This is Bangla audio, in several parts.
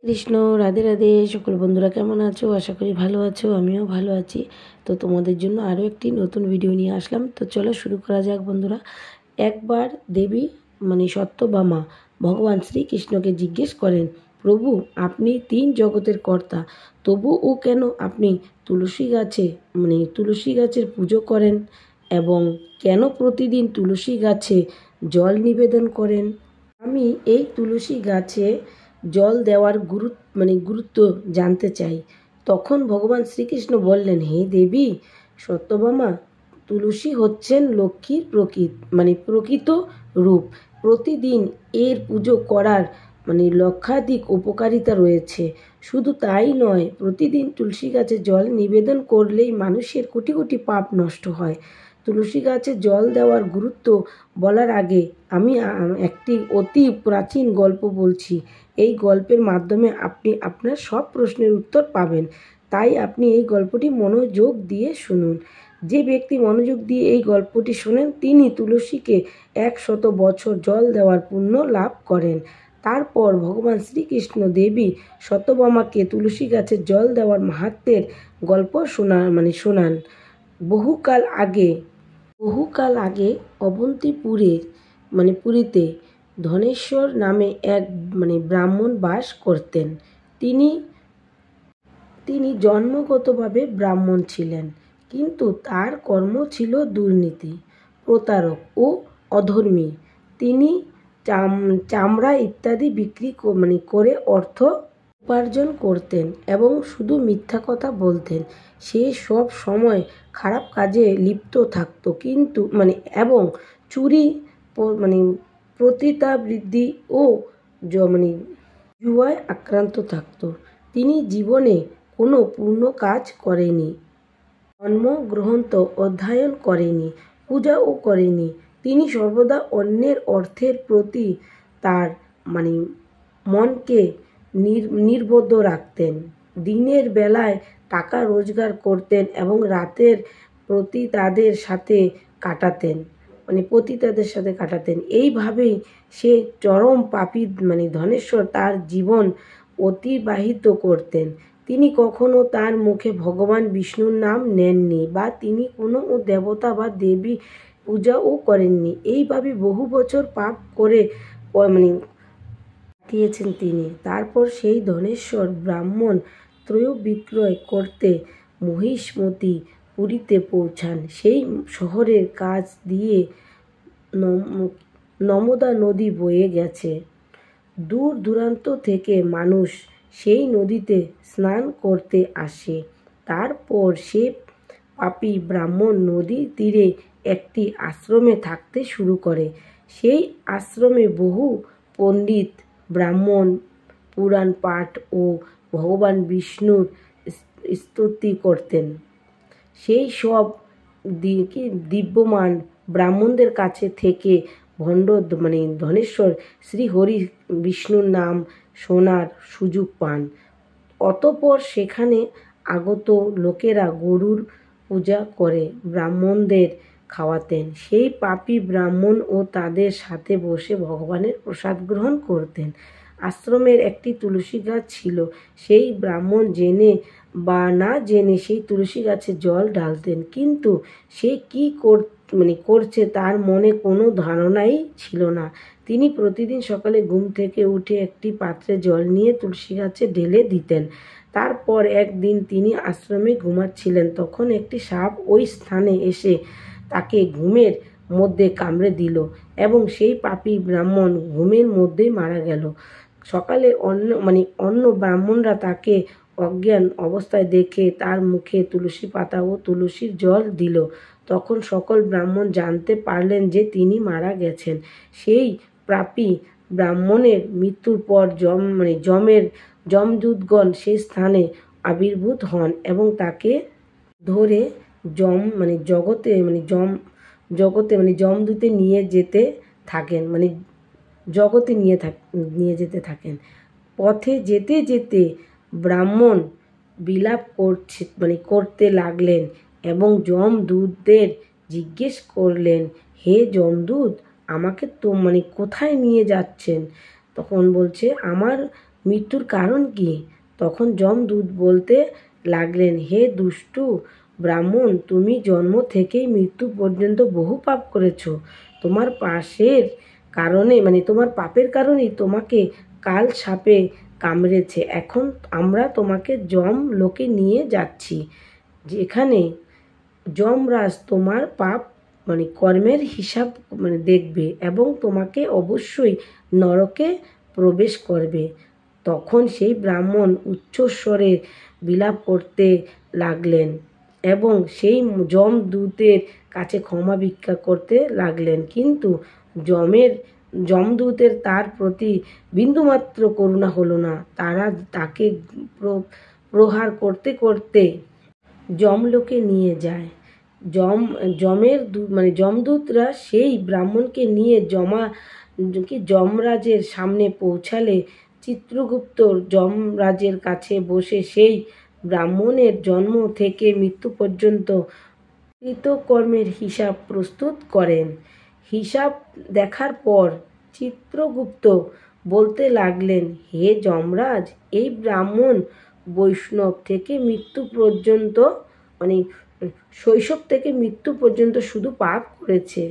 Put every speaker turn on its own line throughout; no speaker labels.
কৃষ্ণ, রাধে রাধে। সকল বন্ধুরা কেমন আছো? আশা করি ভালো আছো, আমিও ভালো আছি। তো তোমাদের জন্য আরও একটি নতুন ভিডিও নিয়ে আসলাম। তো চলো শুরু করা যাক বন্ধুরা। একবার দেবী সত্যভামা ভগবান শ্রীকৃষ্ণকে জিজ্ঞেস করেন, প্রভু, আপনি তিন জগতের কর্তা, তবুও কেন আপনি তুলসী গাছের পুজো করেন এবং কেন প্রতিদিন তুলসী গাছে জল নিবেদন করেন? আমি এই তুলসী গাছে জল দেওয়ার গুরুত্ব জানতে চাই। তখন ভগবান শ্রীকৃষ্ণ বললেন, হে দেবী সত্যভামা, তুলসী হচ্ছেন লক্ষ্মীর প্রকৃত রূপ। প্রতিদিন এর পুজো করার লক্ষাধিক উপকারিতা রয়েছে। শুধু তাই নয়, প্রতিদিন তুলসী গাছে জল নিবেদন করলেই মানুষের কোটি কোটি পাপ নষ্ট হয়। তুলসী গাছে জল দেওয়ার গুরুত্ব বলার আগে আমি একটি অতি প্রাচীন গল্প বলছি। এই গল্পের মাধ্যমে আপনি আপনার সব প্রশ্নের উত্তর পাবেন। তাই আপনি এই গল্পটি মনোযোগ দিয়ে শুনুন। যে ব্যক্তি মনোযোগ দিয়ে এই গল্পটি শোনেন তিনি তুলসীকে 100 বছর জল দেওয়ার পুণ্য লাভ করেন। তারপর ভগবান শ্রীকৃষ্ণ দেবী সত্যভামাকে তুলসী গাছে জল দেওয়ার মাহাত্ম্যের গল্প শোনান। বহুকাল আগে পুরীতে ধনেশ্বর নামে এক ব্রাহ্মণ বাস করতেন। তিনি জন্মগতভাবে ব্রাহ্মণ ছিলেন, কিন্তু তার কর্ম ছিল দুর্নীতি, প্রতারক ও অধর্মী। তিনি চামড়া ইত্যাদি বিক্রি করে অর্থ উপার্জন করতেন এবং শুধু মিথ্যা কথা বলতেন। সে সব সময় খারাপ কাজে লিপ্ত থাকত, এবং চুরি, পতিতাবৃত্তি ও জুয়ায় আক্রান্ত থাকত। তিনি জীবনে কোনো পূর্ণ কাজ করেনি, ধর্মগ্রন্থ অধ্যয়ন করেনি, পূজাও করেনি। তিনি সর্বদা অন্যের অর্থের প্রতি তার মনকে নিবদ্ধ রাখতেন। দিনের বেলায় টাকা রোজগার করতেন এবং রাতের পতিতাদের সাথে কাটাতেন। এইভাবেই সে চরম পাপী ধনেশ্বর তার জীবন অতিবাহিত করতেন। তিনি কখনো তার মুখে ভগবান বিষ্ণুর নাম নেননি বা তিনি কোনো দেবতা বা দেবী পূজাও করেননি। এইভাবে বহু বছর পাপ করে কাটিয়েছেন তিনি। তারপর সেই ধনেশ্বর ব্রাহ্মণ ত্রয় বিক্রয় করতে মহিষমতি পুরীতে পৌঁছান। সেই শহরের কাছ দিয়ে নর্মদা নদী বয়ে গেছে। দূর দূরান্ত থেকে মানুষ সেই নদীতে স্নান করতে আসে। তারপর সে পাপী ব্রাহ্মণ নদীর তীরে একটি আশ্রমে থাকতে শুরু করে। সেই আশ্রমে বহু পণ্ডিত ব্রাহ্মণ পুরাণ পাঠ ও ভগবান বিষ্ণুর স্তুতি করতেন। সেই সব দিব্যমান ব্রাহ্মণদের কাছে থেকে ভণ্ড ধনেশ্বর শ্রীহরি বিষ্ণুর নাম শোনার সুযোগ পান। অতঃপর সেখানে আগত লোকেরা গরুর পূজা করে ব্রাহ্মণদের খাওয়াতেন। সেই পাপী ব্রাহ্মণ ও তাদের সাথে বসে ভগবানের প্রসাদ গ্রহণ করতেন। আশ্রমের একটি তুলসী গাছ ছিল। সেই ব্রাহ্মণ জেনে বা না জেনে সেই তুলসী গাছে জল ঢালতেন, কিন্তু সে কি করছে তার মনে কোনো ধারণাই ছিল না। তিনি প্রতিদিন সকালে ঘুম থেকে উঠে একটি পাত্রে জল নিয়ে তুলসী গাছে ঢেলে দিতেন। তারপর একদিন তিনি আশ্রমে ঘুমাচ্ছিলেন, তখন একটি সাপ ওই স্থানে এসে তাকে ঘুমের মধ্যে কামড়ে দিল এবং সেই পাপী ব্রাহ্মণ ঘুমের মধ্যেই মারা গেল। সকালে অন্য ব্রাহ্মণরা তাকে অজ্ঞান অবস্থায় দেখে তার মুখে তুলসী পাতা ও তুলসীর জল দিল। তখন সকল ব্রাহ্মণ জানতে পারলেন যে তিনি মারা গেছেন। সেই পাপী ব্রাহ্মণের মৃত্যুর পর যমদূতগণ সেই স্থানে আবির্ভূত হন এবং তাকে ধরে যমদূতে নিয়ে যেতে থাকেন। পথে যেতে যেতে ব্রাহ্মণ বিলাপ করতে লাগলেন এবং যমদূতদের জিজ্ঞেস করলেন, হে যমদূত, আমাকে তো কোথায় নিয়ে যাচ্ছেন? তখন বলছে, আমার মৃত্যুর কারণ কি? তখন যমদূত বলতে লাগলেন, হে দুষ্টু ব্রাহ্মণ, তুমি জন্ম থেকেই মৃত্যু পর্যন্ত বহু পাপ করেছ। তোমার তোমার পাপের কারণেই তোমাকে কাল সাপে কামড়েছে। এখন আমরা তোমাকে যম লোকে নিয়ে যাচ্ছি, যেখানে যমরাজ তোমার পাপ কর্মের হিসাব দেখবে এবং তোমাকে অবশ্যই নরকে প্রবেশ করবে। তখন সেই ব্রাহ্মণ উচ্চস্বরে বিলাপ করতে লাগলেন এবং সেই যমদূতের কাছে ক্ষমা ভিক্ষা করতে লাগলেন, কিন্তু যমদূতের তার প্রতি বিন্দুমাত্র করুণা হলো না। তারা তাকে প্রহার করতে করতে যমলোকে নিয়ে যায়। যমদূতরা সেই ব্রাহ্মণকে নিয়ে যমরাজের সামনে পৌঁছালে চিত্রগুপ্ত যমরাজের কাছে বসে সেই ব্রাহ্মণের জন্ম থেকে মৃত্যু পর্যন্ত কৃতকর্মের হিসাব প্রস্তুত করেন। হিসাব দেখার পর চিত্রগুপ্ত বলতে লাগলেন, হে যমরাজ, এই ব্রাহ্মণ বৈষ্ণব থেকে মৃত্যু পর্যন্ত শৈশব থেকে মৃত্যু পর্যন্ত শুধু পাপ করেছে,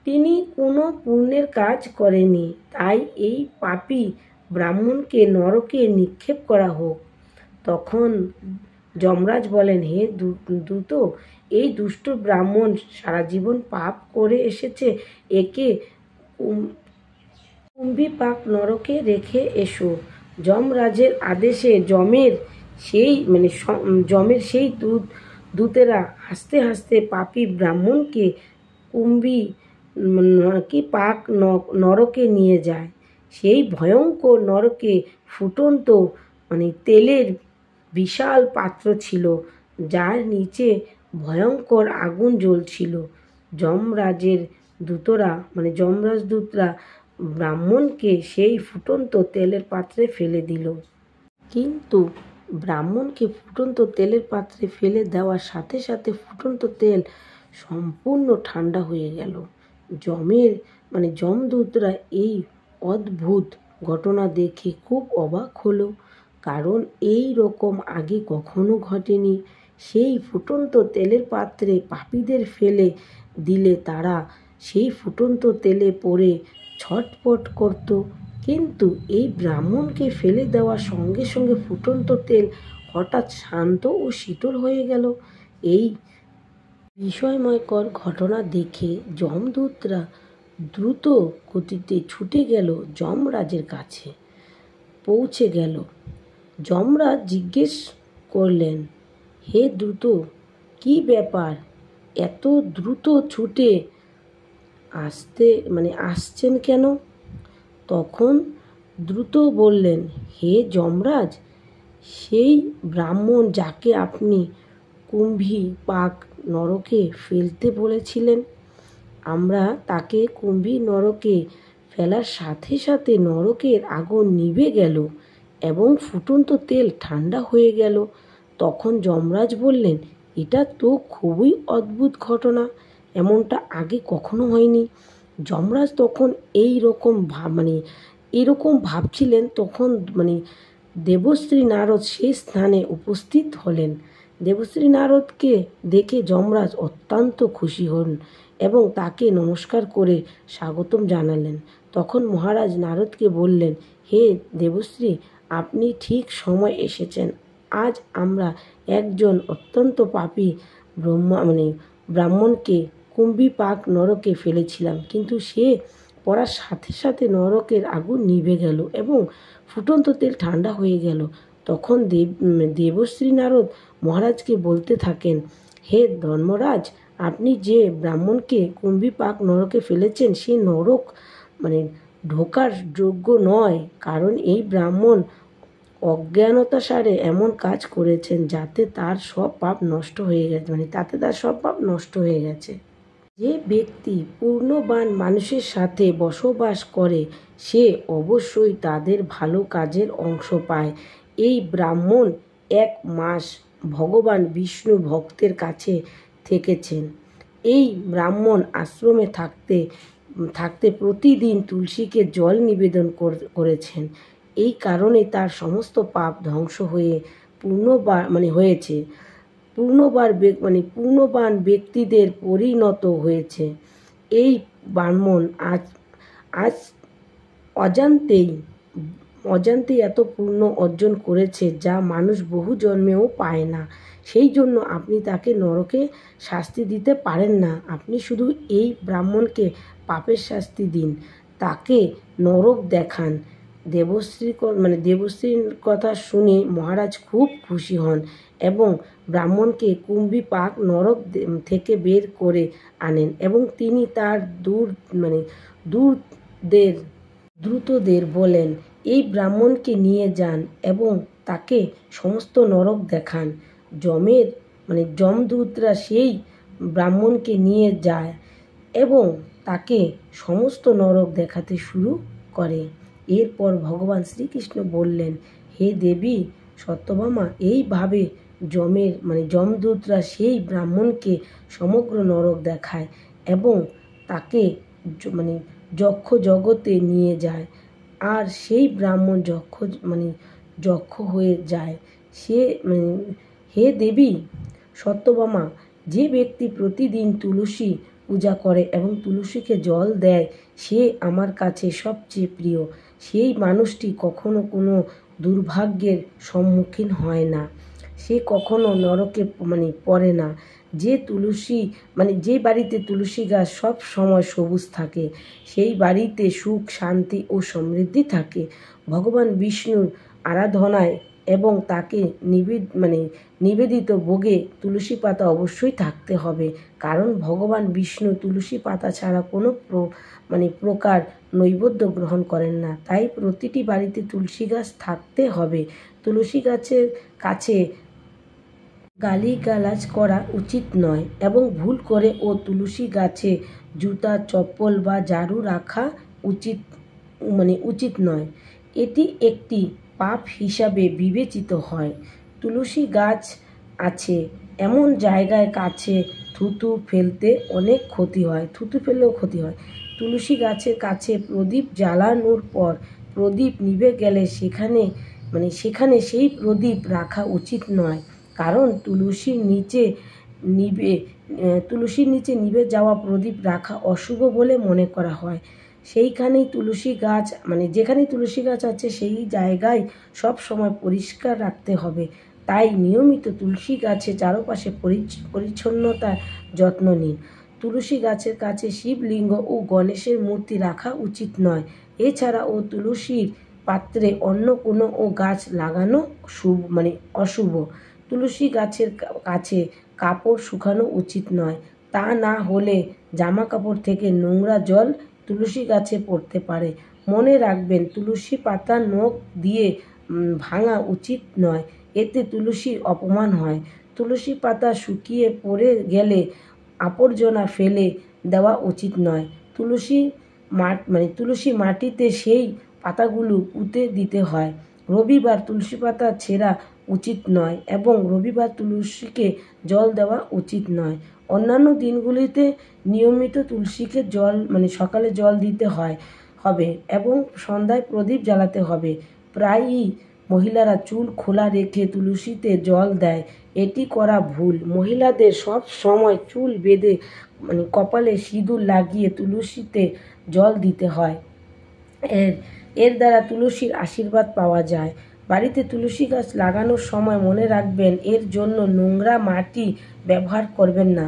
তিনি কোনো পুণ্যের কাজ করেনি। তাই এই পাপী ব্রাহ্মণকে নরকে নিক্ষেপ করা হোক। তখন যমরাজ বলেন, হে দূত, এই দুষ্ট ব্রাহ্মণ সারা জীবন পাপ করে এসেছে, একে কুম্ভীপাক নরকে রেখে এসো। যমরাজের আদেশে যমের সেই দূতেরা হাসতে হাসতে পাপী ব্রাহ্মণকে পাক নরকে নিয়ে যায়। সেই ভয়ঙ্কর নরকে ফুটন্ত তেলের বিশাল পাত্র ছিল, যার নিচে ভয়ঙ্কর আগুন জ্বলছিল। যমরাজদূতরা ব্রাহ্মণকে সেই ফুটন্ত তেলের পাত্রে ফেলে দিল। কিন্তু ব্রাহ্মণকে ফুটন্ত তেলের পাত্রে ফেলে দেওয়ার সাথে সাথে ফুটন্ত তেল সম্পূর্ণ ঠান্ডা হয়ে গেল। যমদূতরা এই অদ্ভুত ঘটনা দেখে খুব অবাক হলো, কারণ এই রকম আগে কখনো ঘটেনি। সেই ফুটন্ত তেলের পাত্রে পাপীদের ফেলে দিলে তারা সেই ফুটন্ত তেলে পড়ে ছটফট করত, কিন্তু এই ব্রাহ্মণকে ফেলে দেওয়ার সঙ্গে সঙ্গে ফুটন্ত তেল হঠাৎ শান্ত ও শীতল হয়ে গেল। এই বিস্ময়কর ঘটনা দেখে যমদূতরা দ্রুত গতিতে ছুটে গেল যমরাজের কাছে। পৌঁছে গেল, যমরাজ জিজ্ঞেস করলেন, হে দ্রুত, কি ব্যাপার, এত দ্রুত ছুটে আসছেন কেন? তখন দ্রুত বললেন, হে যমরাজ, সেই ব্রাহ্মণ যাকে আপনি কুম্ভীপাক নরকে ফেলতে বলেছিলেন, আমরা তাকে কুম্ভী নরকে ফেলার সাথে সাথে নরকের আগুন নিভে গেল এবং ফুটন্ত তেল ঠান্ডা হয়ে গেল। তখন যমরাজ বললেন, এটা তো খুবই অদ্ভুত ঘটনা, এমনটা আগে কখনো হয়নি। যমরাজ তখন এইরকম ভাবছিলেন। তখন দেবশ্রী নারদ সেই স্থানে উপস্থিত হলেন। দেবশ্রী নারদকে দেখে যমরাজ অত্যন্ত খুশি হন এবং তাকে নমস্কার করে স্বাগতম জানালেন। তখন মহারাজ নারদকে বললেন, হে দেবশ্রী, আপনি ঠিক সময় এসেছেন। আজ আমরা একজন অত্যন্ত পাপী ব্রাহ্মণকে কুম্ভীপাক নরকে ফেলেছিলাম, কিন্তু সে পড়ার সাথে সাথে নরকের আগুন নিভে গেল এবং ফুটন্ত তেল ঠান্ডা হয়ে গেল। তখন দেবশ্রী নারদ মহারাজকে বলতে থাকেন, হে ধর্মরাজ, আপনি যে ব্রাহ্মণকে কুম্ভীপাক নরকে ফেলেছেন, সে নরক ঢোকার যোগ্য নয়, কারণ এই ব্রাহ্মণ অজ্ঞানতাসারে এমন কাজ করেছেন যাতে তার সব পাপ নষ্ট হয়ে গেছে। যে ব্যক্তি পূর্ণবান মানুষের সাথে বসবাস করে সে অবশ্যই তাদের ভালো কাজের অংশ পায়। এই ব্রাহ্মণ 1 মাস ভগবান বিষ্ণু ভক্তের কাছে থেকেছেন। এই ব্রাহ্মণ আশ্রমে থাকতে প্রতিদিন তুলসীকে জল নিবেদন করেছেন। এই কারণে তার সমস্ত পাপ ধ্বংস হয়ে হয়েছে, পূর্ণবান ব্যক্তিদের পরিণত হয়েছে। এই ব্রাহ্মণ আজ আজ অজান্তেই এত পুণ্য অর্জন করেছে যা মানুষ বহু জন্মেও পায় না। সেই জন্য আপনি তাকে নরকে শাস্তি দিতে পারেন না। আপনি শুধু এই ব্রাহ্মণকে পাপের শাস্তি দিন, তাকে নরক দেখান। দেবশ্রীর কথা শুনে মহারাজ খুব খুশি হন এবং ব্রাহ্মণকে কুম্ভীপাক নরক থেকে বের করে আনেন এবং তিনি তার দ্রুতদের বলেন, এই ব্রাহ্মণকে নিয়ে যান এবং তাকে সমস্ত নরক দেখান। যমদূতরা সেই ব্রাহ্মণকে নিয়ে যায় এবং তাকে সমস্ত নরক দেখাতে শুরু করে। এরপর ভগবান শ্রীকৃষ্ণ বললেন, হে দেবী সত্যভামা, এইভাবে যমদূতরা সেই ব্রাহ্মণকে সমগ্র নরক দেখায় এবং তাকে যক্ষ জগতে নিয়ে যায়। আর সেই ব্রাহ্মণ যক্ষ হয়ে যায়। হে দেবী সত্যভামা, যে ব্যক্তি প্রতিদিন তুলসী পূজা করে এবং তুলসীকে জল দেয়, সে আমার কাছে সবচেয়ে প্রিয়। সেই মানুষটি কখনো কোনো দুর্ভাগ্যের সম্মুখীন হয় না, সে কখনো নরকে পড়ে না। যে বাড়িতে তুলসী গাছ সব সময় সবুজ থাকে, সেই বাড়িতে সুখ, শান্তি ও সমৃদ্ধি থাকে। ভগবান বিষ্ণুর আরাধনায় এবং তাকে নিবেদিত ভোগে তুলসী পাতা অবশ্যই থাকতে হবে, কারণ ভগবান বিষ্ণু তুলসী পাতা ছাড়া কোনো প্রকার নৈবেদ্য গ্রহণ করেন না। তাই প্রতিটি বাড়িতে তুলসী গাছ থাকতে হবে। তুলসী গাছের কাছে গালিগালাজ করা উচিত নয় এবং ভুল করে তুলসী গাছে জুতা, চপ্পল বা ঝাড়ু রাখা উচিত নয়। এটি একটি পাপ হিসাবে বিবেচিত হয়। তুলসী গাছ আছে এমন জায়গায় কাছে থুতু ফেললেও ক্ষতি হয়। তুলসী গাছের কাছে প্রদীপ জ্বালানোর পর প্রদীপ নিভে গেলে সেখানে সেই প্রদীপ রাখা উচিত নয়, কারণ তুলসীর নিচে নিভে যাওয়া প্রদীপ রাখা অশুভ বলে মনে করা হয়। যেখানেই তুলসী গাছ আছে সেই জায়গায় সব সময় পরিষ্কার রাখতে হবে। তাই নিয়মিত তুলসী গাছের চারপাশে পরিচ্ছন্নতার যত্ন নিন। তুলসী গাছের কাছে শিবলিঙ্গ ও গণেশের মূর্তি রাখা উচিত নয়। এছাড়াও তুলসীর পাত্রে অন্য কোনো গাছ লাগানো অশুভ। তুলসী গাছের কাছে কাপড় শুকানো উচিত নয়, তা না হলে জামা কাপড় থেকে নোংরা জল তুলসী গাছে পড়তে পারে। মনে রাখবেন, তুলসী পাতা নখ দিয়ে ভাঙা উচিত নয়, এতে তুলসীর অপমান হয়। তুলসী পাতা শুকিয়ে পড়ে গেলে আবর্জনা ফেলে দেওয়া উচিত নয়। তুলসী মাটিতে সেই পাতাগুলো পুঁতে দিতে হয়। রবিবার তুলসী পাতা ছেঁড়া উচিত নয় এবং রবিবার তুলসীকে জল দেওয়া উচিত নয়। অন্যান্য দিনগুলিতে নিয়মিত তুলসীকে সকালে জল দিতে হবে এবং সন্ধ্যায় প্রদীপ জ্বালাতে হবে। প্রায়ই মহিলারা চুল খোলা রেখে তুলসীতে জল দেয়, এটি করা ভুল। মহিলাদের সব সময় চুল বেঁধে কপালে সিঁদুর লাগিয়ে তুলসীতে জল দিতে হয়। এর দ্বারা তুলসীর আশীর্বাদ পাওয়া যায়। বাড়িতে তুলসী গাছ লাগানোর সময় মনে রাখবেন, এর জন্য নোংরা মাটি ব্যবহার করবেন না।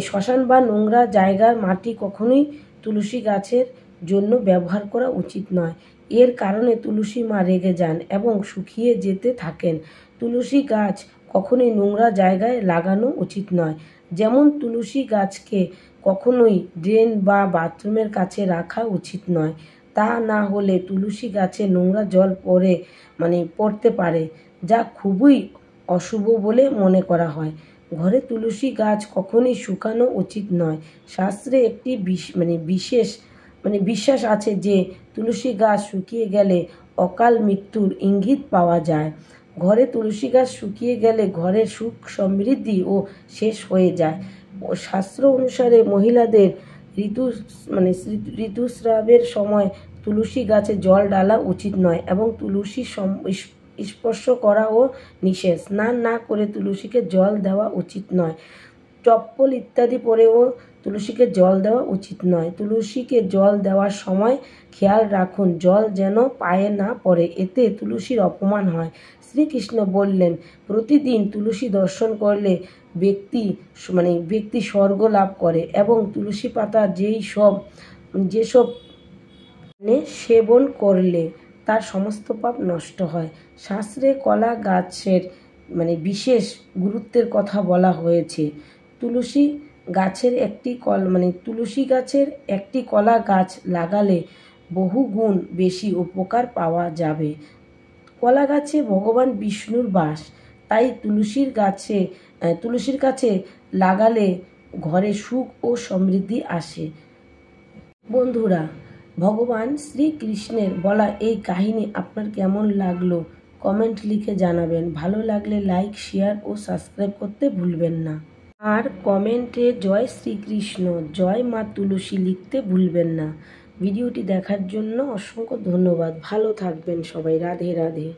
শ্মশান বা নোংরা জায়গার মাটি কখনোই তুলসী গাছের জন্য ব্যবহার করা উচিত নয়। এর কারণে তুলসী মা রেগে যান এবং শুকিয়ে যেতে থাকেন। তুলসী গাছ কখনোই নোংরা জায়গায় লাগানো উচিত নয়। যেমন তুলসী গাছকে কখনোই ড্রেন বা বাথরুমের কাছে রাখা উচিত নয়, তা না হলে তুলসী গাছে নোংরা জল পড়তে পারে, যা খুবই অশুভ বলে মনে করা হয়। ঘরে তুলসী গাছ কখনোই শুকানো উচিত নয়। শাস্ত্রে একটি বিশ্বাস আছে যে তুলসী গাছ শুকিয়ে গেলে অকাল মৃত্যুর ইঙ্গিত পাওয়া যায়। ঘরে তুলসী গাছ শুকিয়ে গেলে ঘরের সুখ সমৃদ্ধি শেষ হয়ে যায়। শাস্ত্র অনুসারে মহিলাদের ঋতুস্রাবের সময় তুলসী গাছে জল ঢালা উচিত নয় এবং তুলসী স্পর্শ করাও নিষেধ। স্নান না করে তুলসীকে জল দেওয়া উচিত নয়। চপ্পল ইত্যাদি পরেও তুলসীকে জল দেওয়া উচিত নয়। তুলসীকে জল দেওয়ার সময় খেয়াল রাখুন জল যেন পায়ে না পড়ে, এতে তুলসীর অপমান হয়। শ্রীকৃষ্ণ বললেন, প্রতিদিন তুলসী দর্শন করলে ব্যক্তি স্বর্গ লাভ করে এবং তুলসী পাতা যেসব সেবন করলে তার সমস্ত পাপ নষ্ট হয়। শাস্ত্রে কলা গাছের বিশেষ গুরুত্বের কথা বলা হয়েছে। তুলসী গাছের একটি কলা গাছ লাগালে বহু গুণ বেশি উপকার পাওয়া যাবে। কলা গাছে ভগবান বিষ্ণুর বাস, তাই তুলসীর কাছে লাগালে ঘরে সুখ ও সমৃদ্ধি আসে। বন্ধুরা, ভগবান শ্রীকৃষ্ণের বলা এই কাহিনী আপনার কেমন লাগলো কমেন্ট লিখে জানাবেন। ভালো লাগলে লাইক, শেয়ার ও সাবস্ক্রাইব করতে ভুলবেন না। আর কমেন্টে জয় শ্রীকৃষ্ণ, জয় মা তুলসী লিখতে ভুলবেন না। ভিডিওটি দেখার জন্য অসংখ্য ধন্যবাদ। ভালো থাকবেন সবাই। রাধে রাধে।